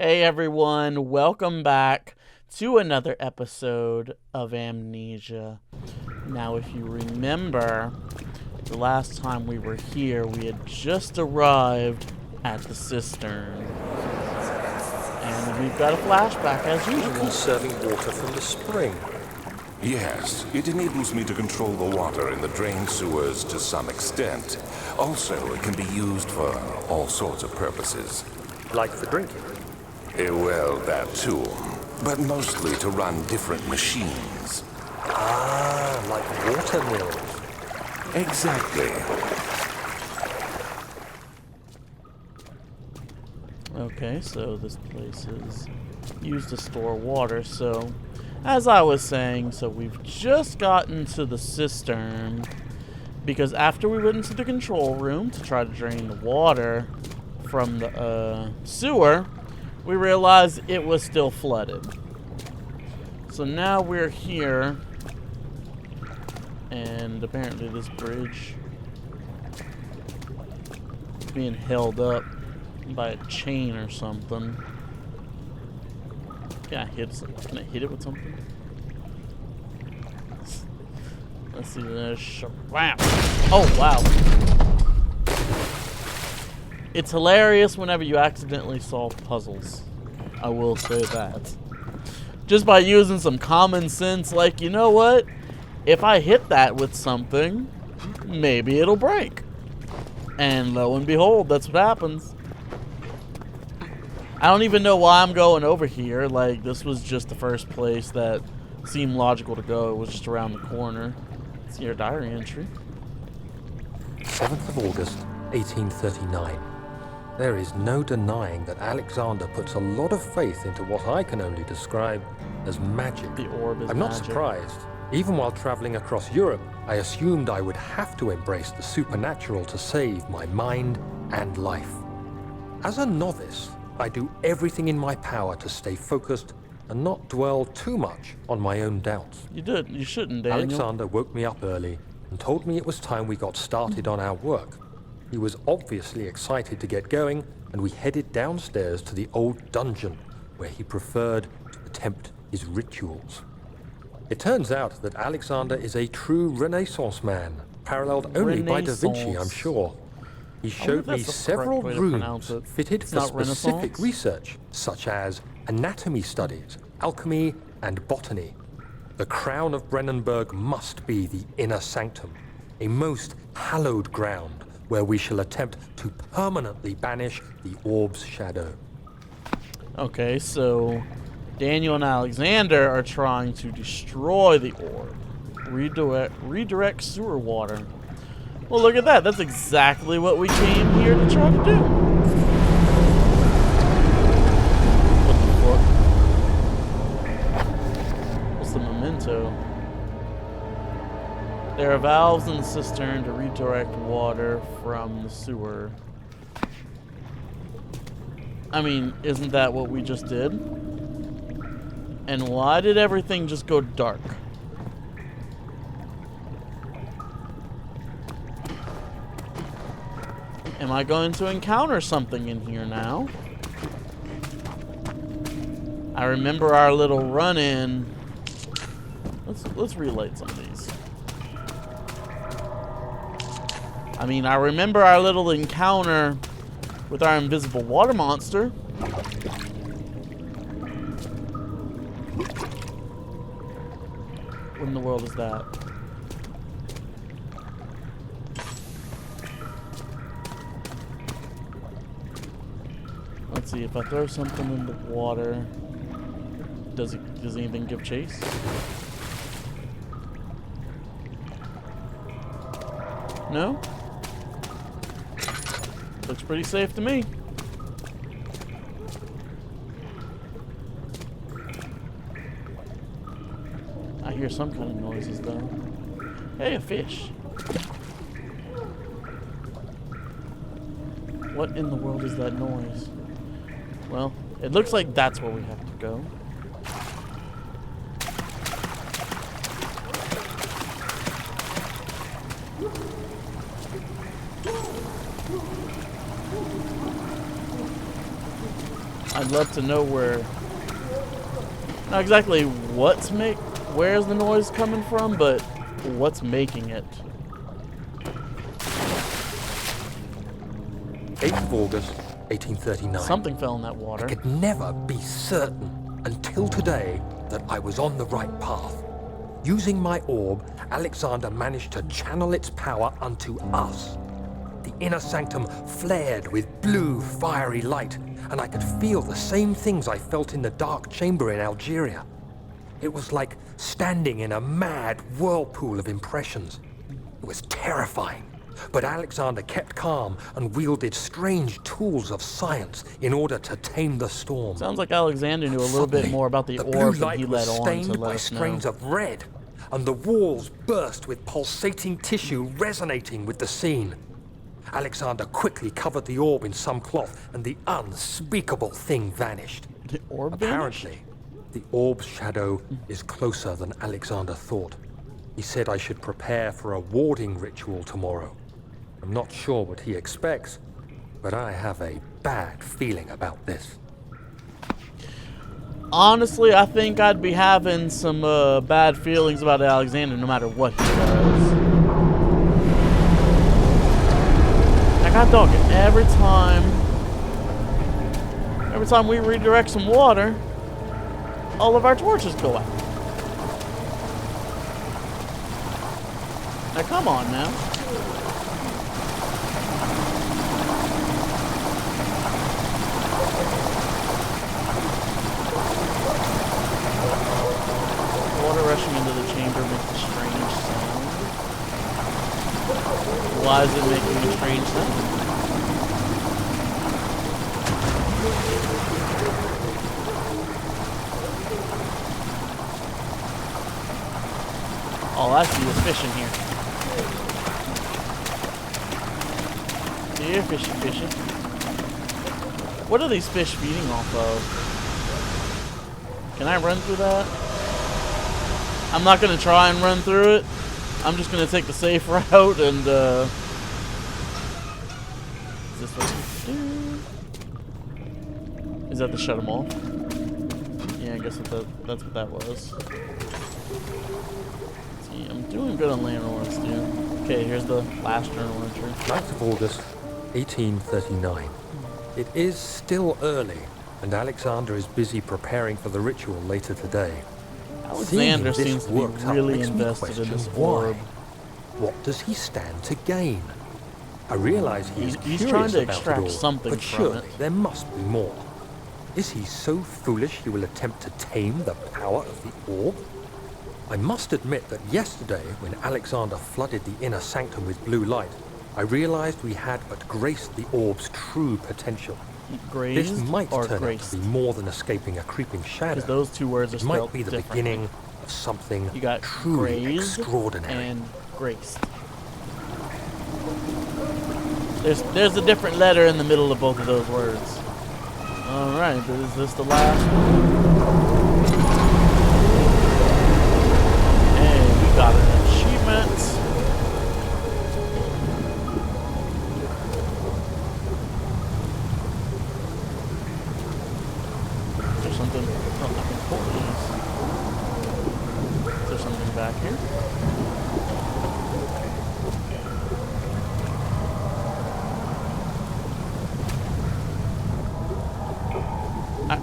Hey everyone, welcome back to another episode of Amnesia. Now, if you remember, the last time we were here, we had just arrived at the cistern. And we've got a flashback as usual. Conserving water from the spring. Yes, it enables me to control the water in the drain sewers to some extent. Also, it can be used for all sorts of purposes. Like for drinking. Well, that too. But mostly to run different machines. Ah, like water mills. Exactly. Okay, so this place is used to store water, so as I was saying, so we've just gotten to the cistern because after we went into the control room to try to drain the water from the sewer, we realized it was still flooded. So now we're here, and apparently this bridge is being held up by a chain or something. Can I hit it with something? Let's see this. Wow. Oh, wow. It's hilarious whenever you accidentally solve puzzles. I will say that. Just by using some common sense, like, you know what? If I hit that with something, maybe it'll break. And lo and behold, that's what happens. I don't even know why I'm going over here. Like, this was just the first place that seemed logical to go. It was just around the corner. See your diary entry. 7th of August, 1839. There is no denying that Alexander puts a lot of faith into what I can only describe as magic. The orb is I'm not magic. surprised. Even while traveling across Europe, I assumed I would have to embrace the supernatural to save my mind and life. As a novice, I do everything in my power to stay focused and not dwell too much on my own doubts. You shouldn't, Daniel. Alexander woke me up early and told me it was time we got started on our work. He was obviously excited to get going, and we headed downstairs to the old dungeon where he preferred to attempt his rituals. It turns out that Alexander is a true Renaissance man, paralleled only by Da Vinci, I'm sure. He showed me several rooms fitted for specific research, such as anatomy studies, alchemy, and botany. The crown of Brennenburg must be the inner sanctum, a most hallowed ground where we shall attempt to permanently banish the orb's shadow. Okay, so Daniel and Alexander are trying to destroy the orb. Redirect sewer water. Well, look at that. That's exactly what we came here to try to do. What the fuck? What's the memento? There are valves in the cistern to redirect water from the sewer. I mean, isn't that what we just did? And why did everything just go dark? Am I going to encounter something in here now? I remember our little run-in. Let's relight some of these. I mean, I remember our little encounter with our invisible water monster. What in the world is that? Let's see, if I throw something in the water, does anything give chase? No? Looks pretty safe to me. I hear some kind of noises though. Hey, a fish. What in the world is that noise? Well, it looks like that's where we have to go. I'd love to know where, not exactly where's the noise coming from, but what's making it. 8th of August, 1839. Something fell in that water. I could never be certain until today that I was on the right path. Using my orb, Alexander managed to channel its power unto us. The inner sanctum flared with blue, fiery light, and I could feel the same things I felt in the dark chamber in Algeria. It was like standing in a mad whirlpool of impressions. It was terrifying, but Alexander kept calm and wielded strange tools of science in order to tame the storm. Sounds like Alexander knew a little bit more about the orb than he let on to stained let by us know. strains of red, and the walls burst with pulsating tissue resonating with the scene. Alexander quickly covered the orb in some cloth, and the unspeakable thing vanished. The orb Apparently, the orb's shadow is closer than Alexander thought. He said I should prepare for a warding ritual tomorrow. I'm not sure what he expects, but I have a bad feeling about this. Honestly, I think I'd be having some bad feelings about Alexander no matter what he does. Like, hot dog, every time we redirect some water, all of our torches go out. Now, come on now. Water rushing into the chamber makes a strange sound. Why is it making a strange sound? All I see is fish in here. Here, fishy, fishy. What are these fish feeding off of? Can I run through that? I'm not going to try and run through it. I'm just going to take the safe route and, is this what you do? Is that to shut them off? Yeah, I guess that's what that was. See, I'm doing good on landlords, dude. Okay, here's the last journal entry. 9th of August, 1839. It is still early, and Alexander is busy preparing for the ritual later today. Alexander seems to be really invested in this orb. What does he stand to gain? I realize he's trying to about extract it all, something but from surely it. there must be more. Is he so foolish he will attempt to tame the power of the orb? I must admit that yesterday, when Alexander flooded the inner sanctum with blue light, I realized we had but graced the orb's true potential. Grazed This might or turn graced? out to be more than escaping a creeping shadow. Because those two words are It might spelled be the differently. beginning of something You got truly grazed extraordinary. and graced. There's a different letter in the middle of both of those words. Alright, is this the last one? Hey, we got an achievement. Is there something? Oh, I can pull these. Is there something back here?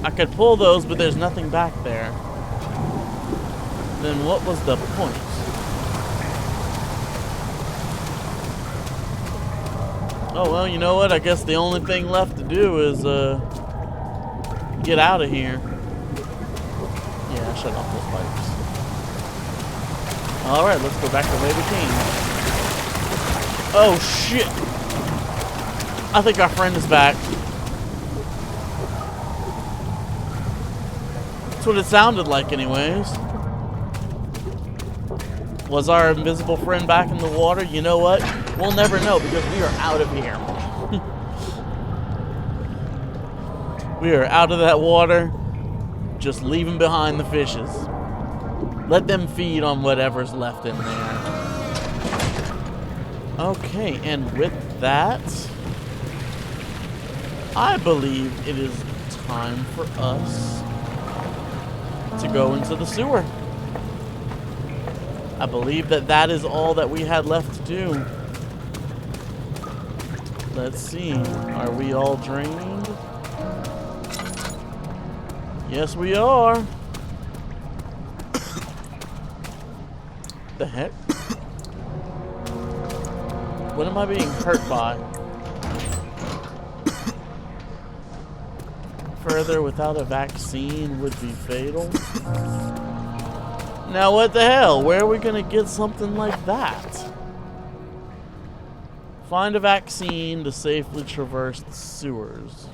I could pull those, but there's nothing back there. Then what was the point? Oh, well, you know what? I guess the only thing left to do is, get out of here. Yeah, shut off those pipes. Alright, let's go back the way we came. Oh, shit! I think our friend is back. That's what it sounded like anyways. Was our invisible friend back in the water? You know what? We'll never know because we are out of here. We are out of that water, just leaving behind the fishes. Let them feed on whatever's left in there. Okay, and with that, I believe it is time for us to go into the sewer. I believe that that is all that we had left to do. Let's see. Are we all drained? Yes, we are. The heck? What am I being hurt by? Further without a vaccine would be fatal. Now what the hell? Where are we gonna get something like that? Find a vaccine to safely traverse the sewers.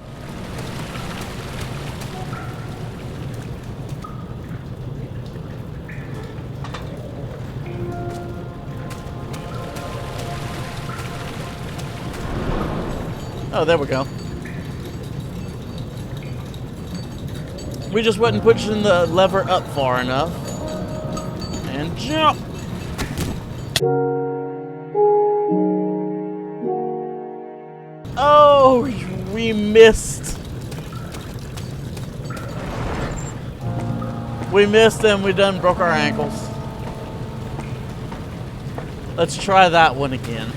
Oh, there we go. We just wasn't pushing the lever up far enough. And jump! Oh, we missed. We missed and we done broke our ankles. Let's try that one again.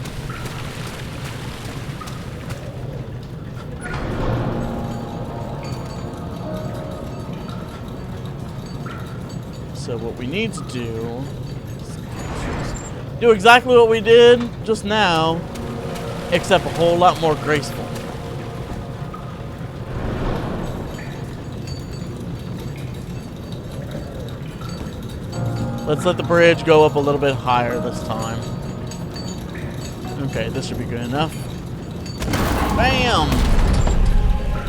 So what we need to do exactly what we did just now, except a whole lot more graceful. Let's let the bridge go up a little bit higher this time. Okay, this should be good enough. Bam!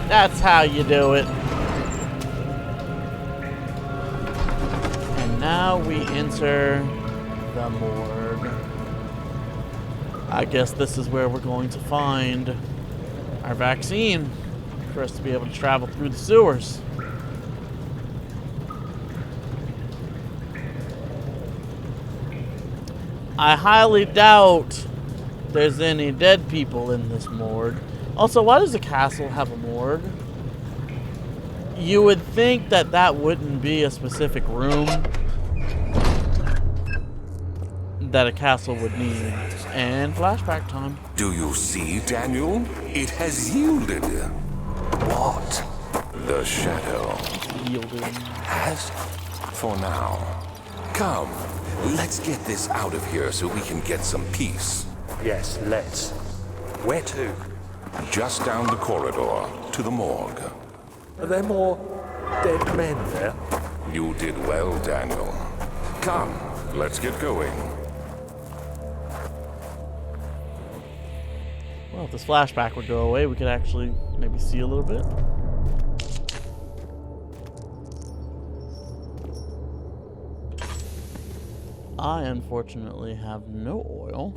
That's how you do it. Now we enter the morgue. I guess this is where we're going to find our vaccine for us to be able to travel through the sewers. I highly doubt there's any dead people in this morgue. Also, why does the castle have a morgue? You would think that that wouldn't be a specific room that a castle would need. And flashback time. Do you see, Daniel? It has yielded. What? The shadow. Yielded. Has? For now. Come, let's get this out of here so we can get some peace. Yes, let's. Where to? Just down the corridor to the morgue. Are there more dead men there? You did well, Daniel. Come, let's get going. Well, if this flashback would go away, we could actually maybe see a little bit. I unfortunately have no oil.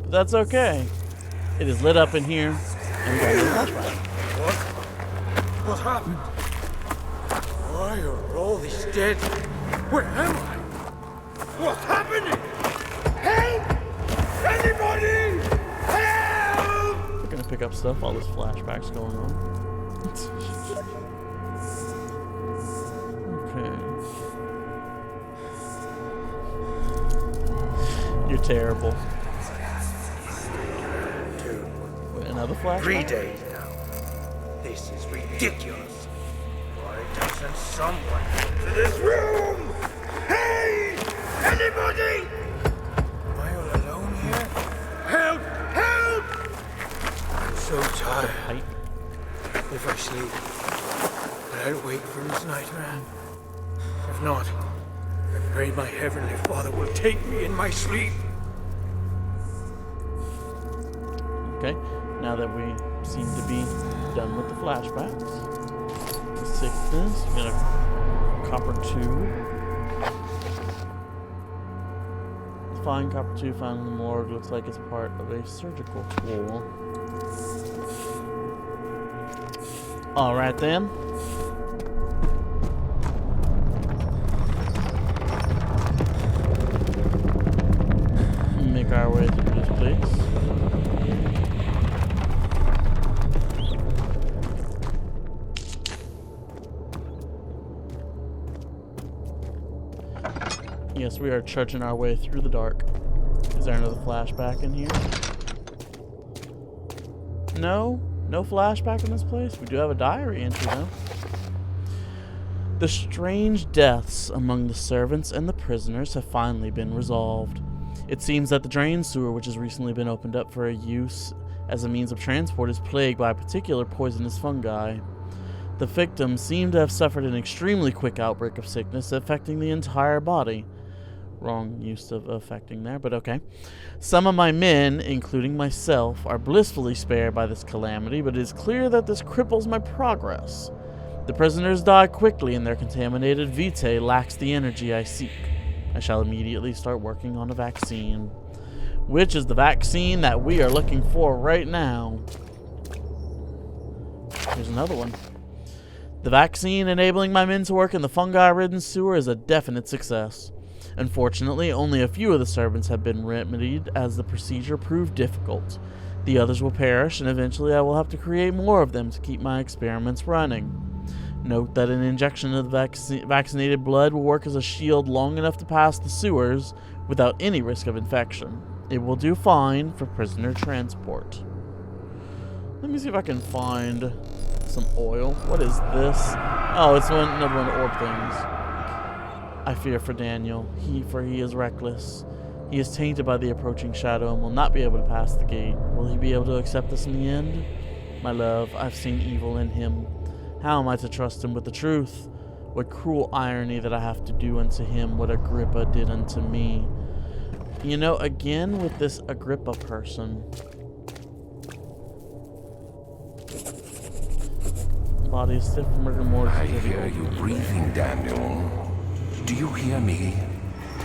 But that's okay. It is lit up in here, and we got a little flashback. What happened? Why are all these dead? Where am I? What's happening? Help! Anybody! Help! We're gonna pick up stuff while this flashback's going on. Okay. You're terrible. Wait, another flashback? 3 days now. This is ridiculous. Why doesn't someone into this room? Hey! Anybody! Am I all alone here? Help! Help! I'm so tired. Height. If I sleep, will I wake from this nightmare? If not, I pray my Heavenly Father will take me in my sleep. Okay, now that we seem to be done with the flashbacks, let's take this. We got a copper tube. Fine copper tube found in the morgue. Looks like it's part of a surgical tool. Alright then. Make our way through this place. Yes, we are trudging our way through the dark. Is there another flashback in here? No? No flashback in this place? We do have a diary entry, though. The strange deaths among the servants and the prisoners have finally been resolved. It seems that the drain sewer, which has recently been opened up for use as a means of transport, is plagued by a particular poisonous fungi. The victims seem to have suffered an extremely quick outbreak of sickness affecting the entire body. Wrong use of affecting there, but okay. Some of my men, including myself, are blissfully spared by this calamity, but it is clear that this cripples my progress. The prisoners die quickly, and their contaminated vitae lacks the energy I seek. I shall immediately start working on a vaccine. Which is the vaccine that we are looking for right now. Here's another one. The vaccine enabling my men to work in the fungi-ridden sewer is a definite success. Unfortunately, only a few of the servants have been remedied as the procedure proved difficult. The others will perish, and eventually I will have to create more of them to keep my experiments running. Note that an injection of the vaccinated blood will work as a shield long enough to pass the sewers without any risk of infection. It will do fine for prisoner transport. Let me see if I can find some oil. What is this? Oh, it's another one of the orb things. I fear for Daniel, for he is reckless. He is tainted by the approaching shadow and will not be able to pass the gate. Will he be able to accept us in the end? My love, I've seen evil in him. How am I to trust him with the truth? What cruel irony that I have to do unto him what Agrippa did unto me. You know, again with this Agrippa person. Body is stiff from rigor mortis. I hear you breathing, Daniel. Do you hear me?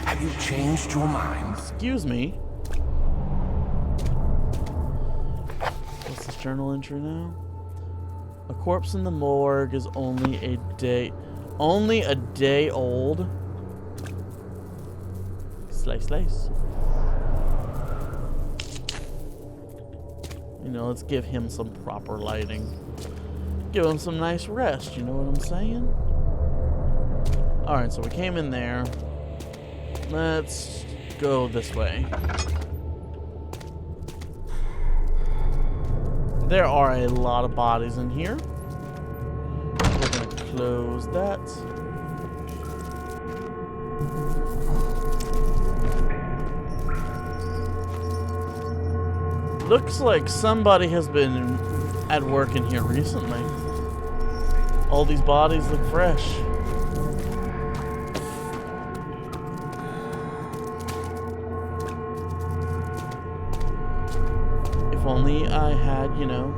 Have you changed your mind? Excuse me. What's this journal entry now? A corpse in the morgue is only a day old. Slice, slice. You know, let's give him some proper lighting. Give him some nice rest, you know what I'm saying? Alright, so we came in there. Let's go this way. There are a lot of bodies in here. We're gonna close that. Looks like somebody has been at work in here recently. All these bodies look fresh. If only I had, you know,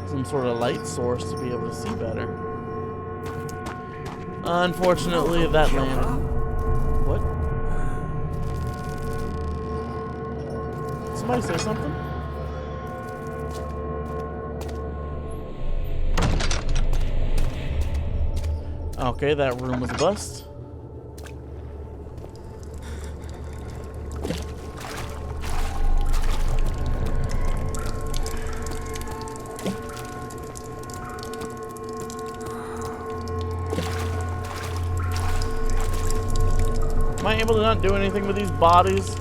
some sort of light source to be able to see better. Unfortunately, that lantern. What? Somebody say something? Okay, that room was a bust. Am I able to not do anything with these bodies?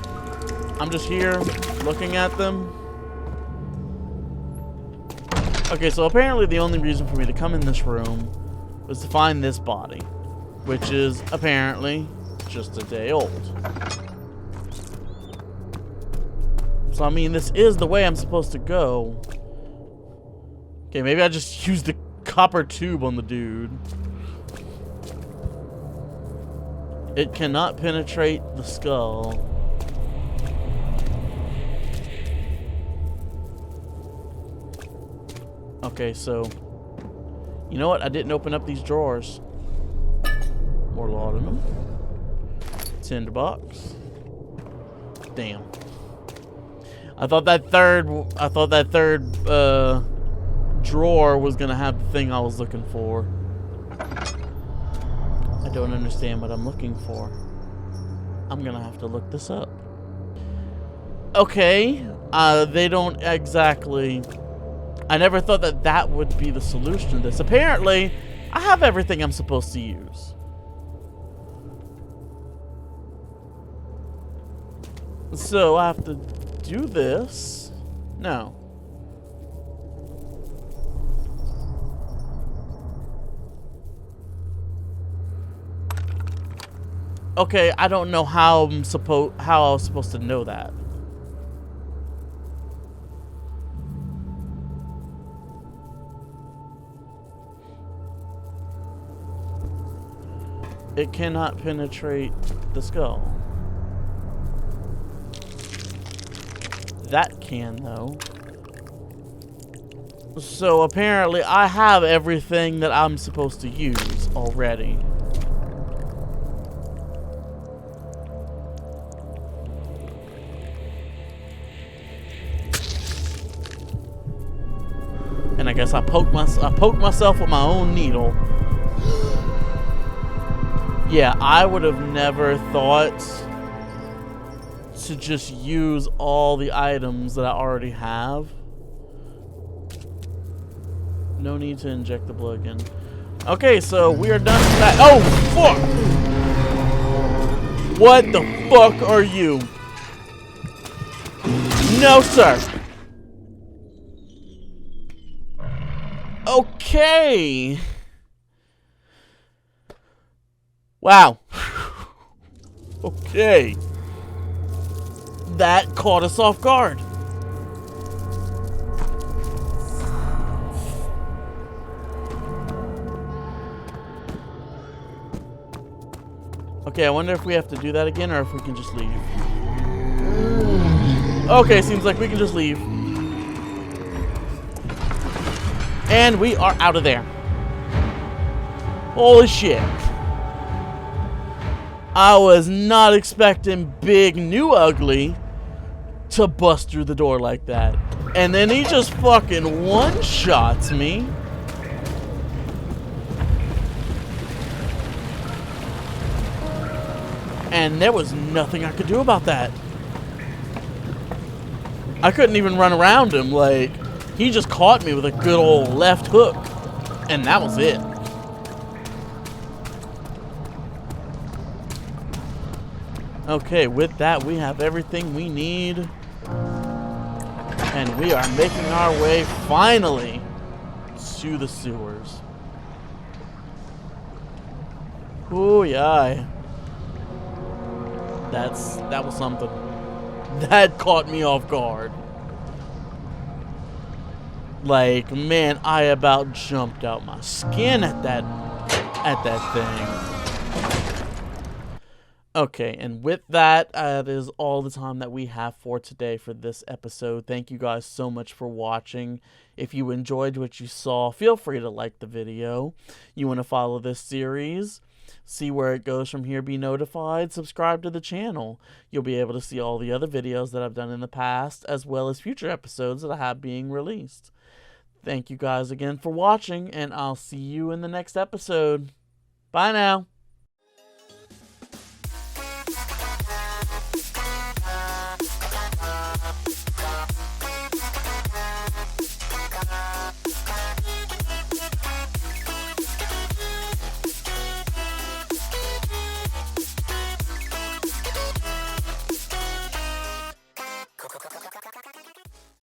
I'm just here looking at them. Okay, so apparently the only reason for me to come in this room was to find this body, which is apparently just a day old. So I mean, this is the way I'm supposed to go. Okay, maybe I just used the copper tube on the dude. It cannot penetrate the skull. Okay, so you know what? I didn't open up these drawers. More laudanum. Tinderbox. Damn. I thought that third drawer was gonna have the thing I was looking for. I don't understand what I'm looking for. I'm gonna have to look this up. Okay. They don't exactly... I never thought that that would be the solution to this. Apparently, I have everything I'm supposed to use. So I have to do this. No. Okay, I don't know how I was supposed to know that. It cannot penetrate the skull. That can, though. So apparently I have everything that I'm supposed to use already. And I guess I poked myself with my own needle. Yeah, I would have never thought to just use all the items that I already have. No need to inject the blood again. Okay, so we are done with that. Oh, fuck! What the fuck are you? No, sir. Okay. Wow. Okay. That caught us off guard. Okay, I wonder if we have to do that again or if we can just leave. Okay, seems like we can just leave. And we are out of there. Holy shit. I was not expecting Big New Ugly to bust through the door like that. And then he just fucking one-shots me. And there was nothing I could do about that. I couldn't even run around him. Like, he just caught me with a good old left hook. And that was it. Okay, with that, we have everything we need. And we are making our way, finally, to the sewers. Ooh, yeah. That was something. That caught me off guard. Like, man, I about jumped out my skin at that thing. Okay, and with that, that is all the time that we have for today for this episode. Thank you guys so much for watching. If you enjoyed what you saw, feel free to like the video. You want to follow this series, see where it goes from here, be notified, subscribe to the channel. You'll be able to see all the other videos that I've done in the past, as well as future episodes that I have being released. Thank you guys again for watching, and I'll see you in the next episode. Bye now.